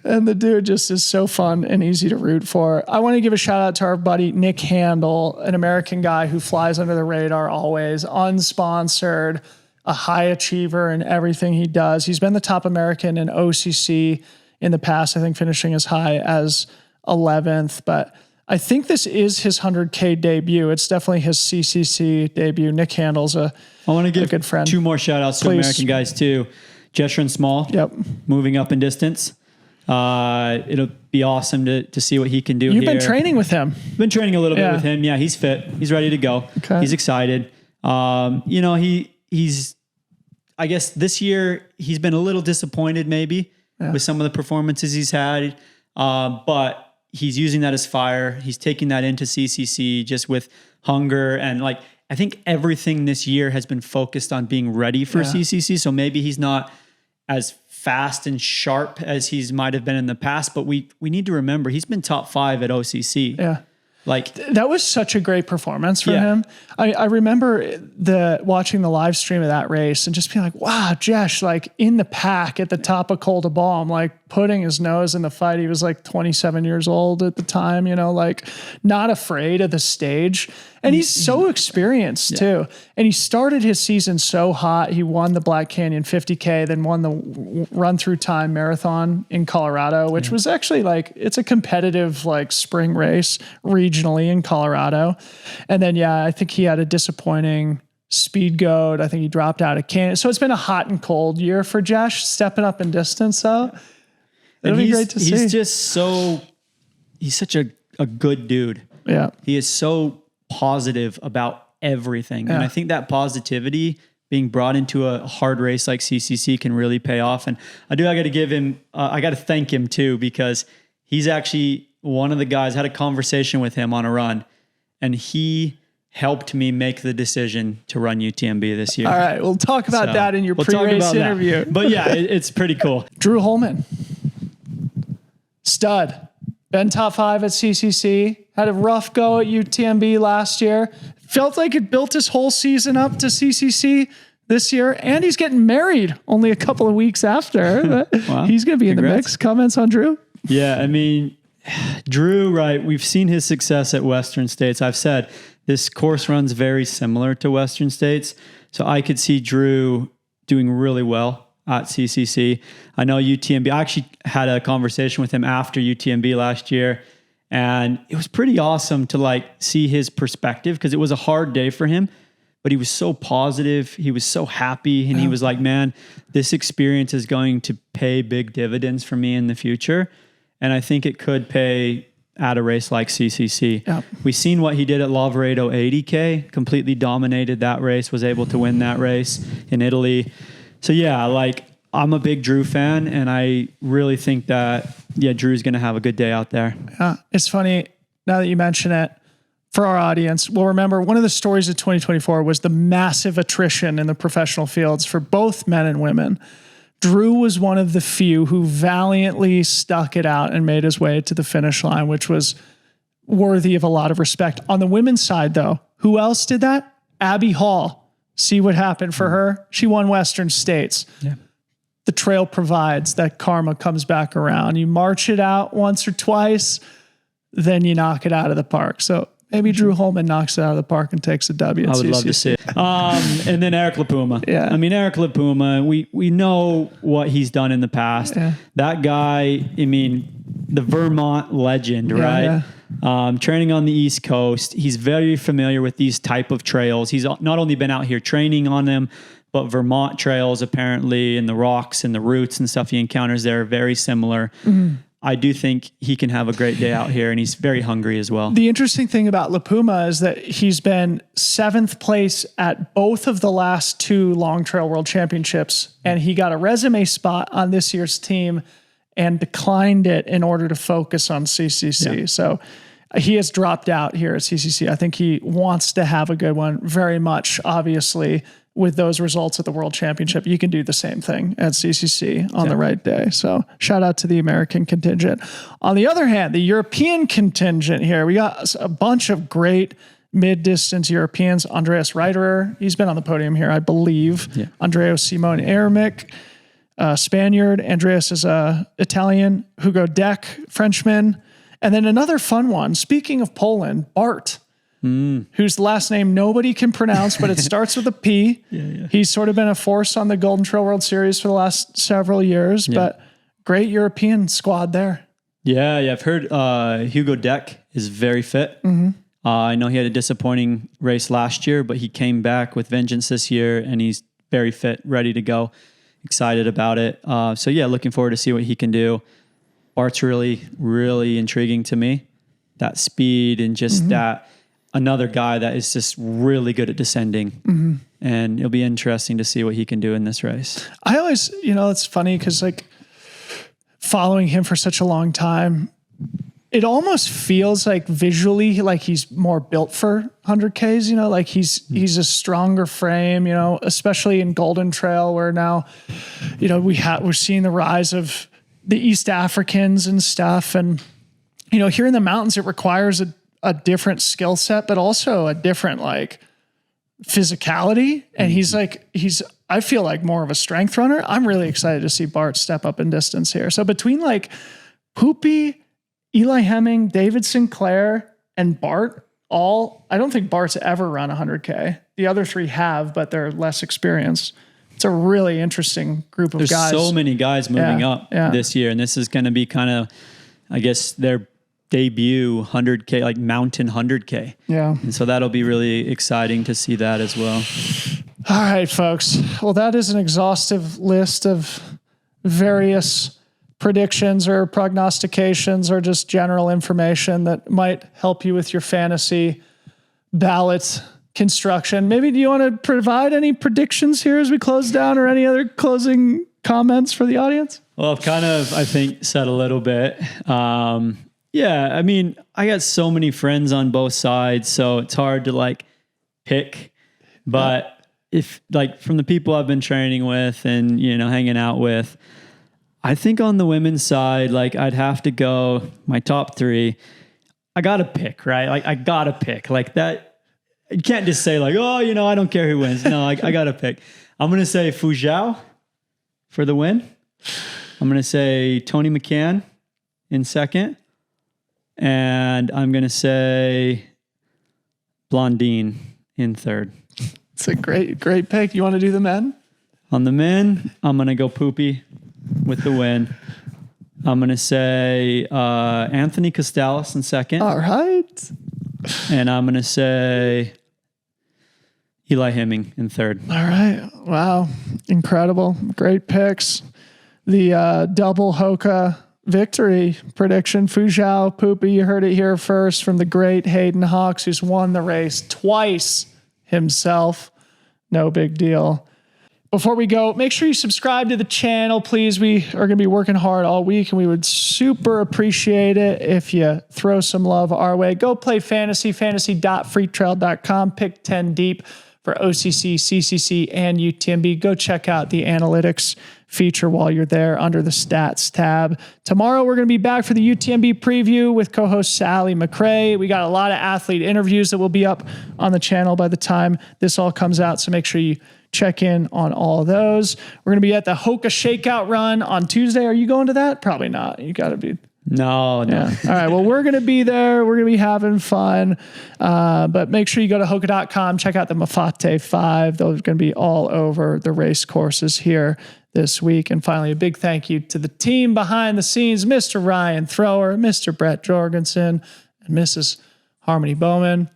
And the dude just is so fun and easy to root for. I want to give a shout out to our buddy Nick Handel, an American guy who flies under the radar always, unsponsored, a high achiever in everything he does. He's been the top American in OCC in the past, I think finishing as high as 11th, but I think this is his 100K debut. It's definitely his CCC debut. Nick Handel's I want to give a good friend. 2 more shout outs to American guys too. Jesherin Small, moving up in distance. It'll be awesome to see what he can do. You've been training with him. Been training a little bit with him. Yeah, he's fit. He's ready to go. Okay. He's excited. He's, I guess this year he's been a little disappointed maybe with some of the performances he's had. But he's using that as fire. He's taking that into CCC just with hunger. And I think everything this year has been focused on being ready for CCC. So maybe he's not as fast and sharp as he's might've been in the past, but we need to remember he's been top 5 at OCC. Yeah. That was such a great performance for him. I remember watching the live stream of that race and just being like, wow, Jesh, in the pack at the top of Col de Balme, putting his nose in the fight. He was 27 years old at the time, not afraid of the stage. And he's so experienced too. And he started his season so hot. He won the Black Canyon 50K, then won the Run Through Time Marathon in Colorado, which was actually it's a competitive spring race regionally in Colorado. And then, I think he had a disappointing speed goat. I think he dropped out of Canyon. So it's been a hot and cold year for Jesh, stepping up in distance. So it'll be great to see. He's such a good dude. Yeah. He is so positive about everything. Yeah. And I think that positivity being brought into a hard race like CCC can really pay off. And I got to give him, I got to thank him too, because he's actually one of the guys. I had a conversation with him on a run and he helped me make the decision to run UTMB this year. All right. We'll talk about that in your pre-race interview. But yeah, it's pretty cool. Drew Holman, stud. Been top 5 at CCC, had a rough go at UTMB last year. Felt like it built his whole season up to CCC this year, and he's getting married only a couple of weeks after. Wow. He's going to be in the mix. Comments on Drew? Yeah, I mean, Drew, right, we've seen his success at Western States. I've said this course runs very similar to Western States, so I could see Drew doing really well at CCC. I know UTMB, I actually had a conversation with him after UTMB last year, And it was pretty awesome to like see his perspective, because it was a hard day for him, but he was so positive. He was so happy. And he was like, man, this experience is going to pay big dividends for me in the future. And I think it could pay at a race like CCC. Yep. We've seen what he did at Lavaredo 80K, completely dominated that race, was able to win that race in Italy. So yeah, like I'm a big Drew fan, and I really think that, Drew's going to have a good day out there. Yeah, it's funny now that you mention it. For our audience, we'll remember one of the stories of 2024 was the massive attrition in the professional fields for both men and women. Drew was one of the few who valiantly stuck it out and made his way to the finish line, which was worthy of a lot of respect. On the women's side, though, who else did that? Abby Hall. See what happened for her? She won Western States. Yeah. The trail provides that karma comes back around. You march it out once or twice, then you knock it out of the park. So maybe Drew Holman knocks it out of the park and takes a W. I would love to see it. And then Eric LaPuma. Yeah. I mean, Eric LaPuma, we know what he's done in the past. Yeah. That guy, I mean, the Vermont legend, right? Yeah. Training on the East Coast. He's very familiar with these type of trails. He's not only been out here training on them, but Vermont trails apparently, and the rocks and the roots and stuff he encounters there are very similar. Mm-hmm. I do think he can have a great day out here, and he's very hungry as well. The interesting thing about LaPuma is that he's been 7th place at both of the last 2 Long Trail World Championships, and he got a resume spot on this year's team and declined it in order to focus on CCC. Yeah. So he has dropped out here at CCC. I think he wants to have a good one very much, obviously. With those results at the World Championship, you can do the same thing at CCC on the right day. So shout out to the American contingent. On the other hand, the European contingent here, we got a bunch of great mid-distance Europeans. Andreas Reiterer, he's been on the podium here, I believe. Yeah. Andrea Simone Ermic, Spaniard. Andreas is Italian. Hugo Deck, Frenchman. And then another fun one, speaking of Poland, Bart. Whose last name nobody can pronounce, but it starts with a P. Yeah. He's sort of been a force on the Golden Trail World Series for the last several years, but great European squad there. Yeah, I've heard Hugo Deck is very fit. Mm-hmm. I know he had a disappointing race last year, but he came back with vengeance this year, and he's very fit, ready to go. Excited about it. So looking forward to see what he can do. Bart's really, really intriguing to me. That speed and just that. Another guy that is just really good at descending, and it'll be interesting to see what he can do in this race. I always, it's funny because like following him for such a long time, it almost feels like visually like he's more built for 100Ks, like he's a stronger frame, especially in Golden Trail where now, we're seeing the rise of the East Africans and stuff. And, here in the mountains, it requires a different skill set, but also a different like physicality. And he's I feel like more of a strength runner. I'm really excited to see Bart step up in distance here. So between like Poopy, Eli Hemming, David Sinclair, and Bart, I don't think Bart's ever run 100K. The other 3 have, but they're less experienced. It's a really interesting group of guys. There's so many guys moving up this year, and this is going to be kind of, I guess, their debut 100K, like mountain 100K. Yeah. And so that'll be really exciting to see that as well. All right, folks. Well, that is an exhaustive list of various predictions or prognostications or just general information that might help you with your fantasy ballot construction. Maybe do you want to provide any predictions here as we close down, or any other closing comments for the audience? Well, I've kind of, I think, said a little bit. Yeah, I mean, I got so many friends on both sides, so it's hard to like pick. But if like from the people I've been training with and, hanging out with, I think on the women's side, like I'd have to go my top 3. I got to pick, right? Like I got to pick like that. You can't just say like, oh, I don't care who wins. No, I got to pick. I'm going to say Fu Zhao for the win. I'm going to say Tony McCann in second. And I'm going to say Blondine in third. It's a great pick. You want to do the men? On the men, I'm going to go Poopy with the win. I'm going to say Anthony Costalis in second. All right. And I'm going to say Eli Hemming in third. All right. Wow. Incredible. Great picks. The double Hoka victory prediction. Fuzhou, Poopy, you heard it here first from the great Hayden Hawks, who's won the race twice himself. No big deal. Before we go, make sure you subscribe to the channel, please. We are going to be working hard all week, and we would super appreciate it if you throw some love our way. Go play fantasy, fantasy.freetrail.com. Pick 10 deep for OCC, CCC, and UTMB. Go check out the analytics feature while you're there under the stats tab. Tomorrow, we're going to be back for the UTMB preview with co-host Sally McRae. We got a lot of athlete interviews that will be up on the channel by the time this all comes out, so make sure you check in on all of those. We're going to be at the Hoka Shakeout Run on Tuesday. Are you going to that? Probably not. You got to be. No. Yeah. All right. Well, we're going to be there. We're going to be having fun. But make sure you go to Hoka.com, check out the Mafate 5. Those are going to be all over the race courses here this week. And finally, a big thank you to the team behind the scenes, Mr. Ryan Thrower, Mr. Brett Jorgensen, and Mrs. Harmony Bowman.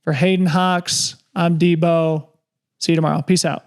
For Hayden Hawks, I'm Debo. See you tomorrow. Peace out.